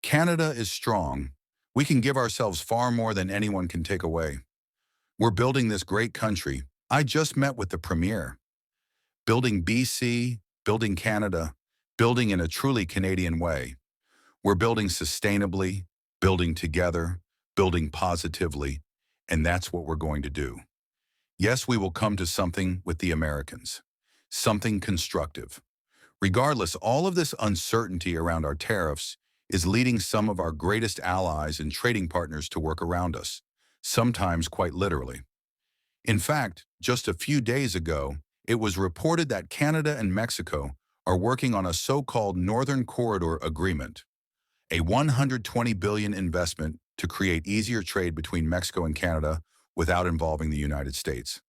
Canada is strong. We can give ourselves far more than anyone can take away. We're building this great country. I just met with the Premier. Building BC, building Canada, building in a truly Canadian way. We're building sustainably, building together, building positively, and that's what we're going to do. Yes, we will come to something with the Americans, something constructive. Regardless, all of this uncertainty around our tariffs is leading some of our greatest allies and trading partners to work around us, sometimes quite literally. In fact, just a few days ago, it was reported that Canada and Mexico are working on a so-called Northern Corridor Agreement, a $120 billion investment to create easier trade between Mexico and Canada without involving the United States.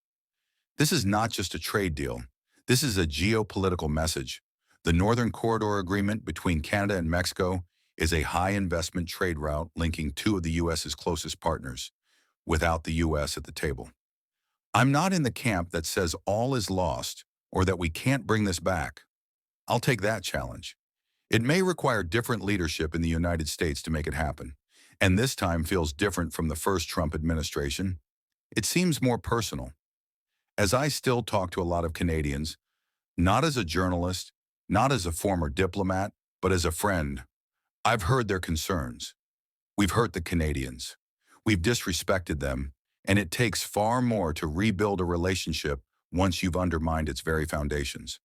This is not just a trade deal. This is a geopolitical message. The Northern Corridor Agreement between Canada and Mexico is a high-investment trade route linking two of the U.S.'s closest partners, without the U.S. at the table. I'm not in the camp that says all is lost or that we can't bring this back. I'll take that challenge. It may require different leadership in the United States to make it happen, and this time feels different from the first Trump administration. It seems more personal. As I still talk to a lot of Canadians, not as a journalist, not as a former diplomat, but as a friend, I've heard their concerns. We've hurt the Canadians. We've disrespected them, and it takes far more to rebuild a relationship once you've undermined its very foundations.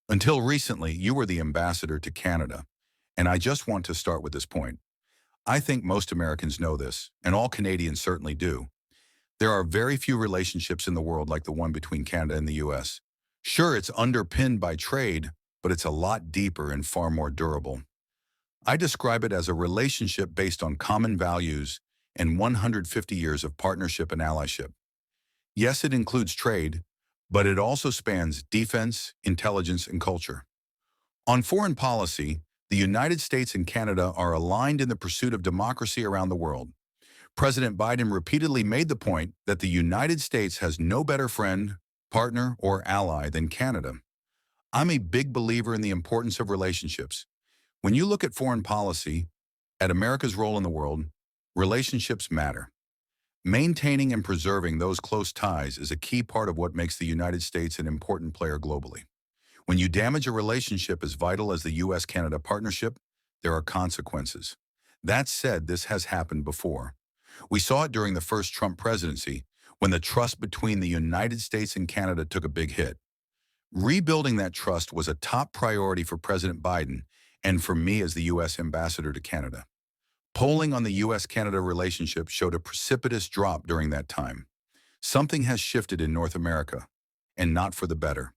Until recently, you were the ambassador to Canada, and I just want to start with this point. I think most Americans know this, and all Canadians certainly do. There are very few relationships in the world like the one between Canada and the U.S. Sure, it's underpinned by trade, but it's a lot deeper and far more durable. I describe it as a relationship based on common values and 150 years of partnership and allyship. Yes, it includes trade, but it also spans defense, intelligence, and culture. On foreign policy, the United States and Canada are aligned in the pursuit of democracy around the world. President Biden repeatedly made the point that the United States has no better friend, partner, or ally than Canada. I'm a big believer in the importance of relationships. When you look at foreign policy, at America's role in the world, relationships matter. Maintaining and preserving those close ties is a key part of what makes the United States an important player globally. When you damage a relationship as vital as the U.S.-Canada partnership, there are consequences. That said, this has happened before. We saw it during the first Trump presidency, when the trust between the United States and Canada took a big hit. Rebuilding that trust was a top priority for President Biden and for me as the U.S. ambassador to Canada. Polling on the U.S.-Canada relationship showed a precipitous drop during that time. Something has shifted in North America, and not for the better.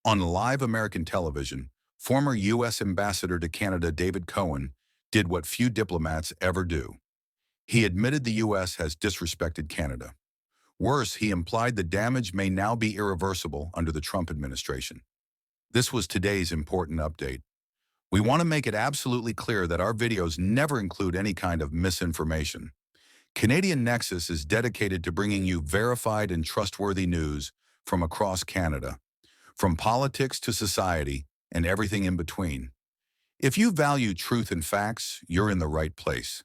On live American television, former U.S. ambassador to Canada David Cohen did what few diplomats ever do. He admitted the U.S. has disrespected Canada. Worse, he implied the damage may now be irreversible under the Trump administration. This was today's important update. We want to make it absolutely clear that our videos never include any kind of misinformation. Canadian Nexus is dedicated to bringing you verified and trustworthy news from across Canada, from politics to society and everything in between. If you value truth and facts, you're in the right place.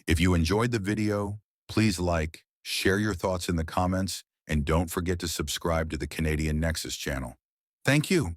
If you enjoyed the video, please like, share your thoughts in the comments, and don't forget to subscribe to the Canadian Nexus channel. Thank you.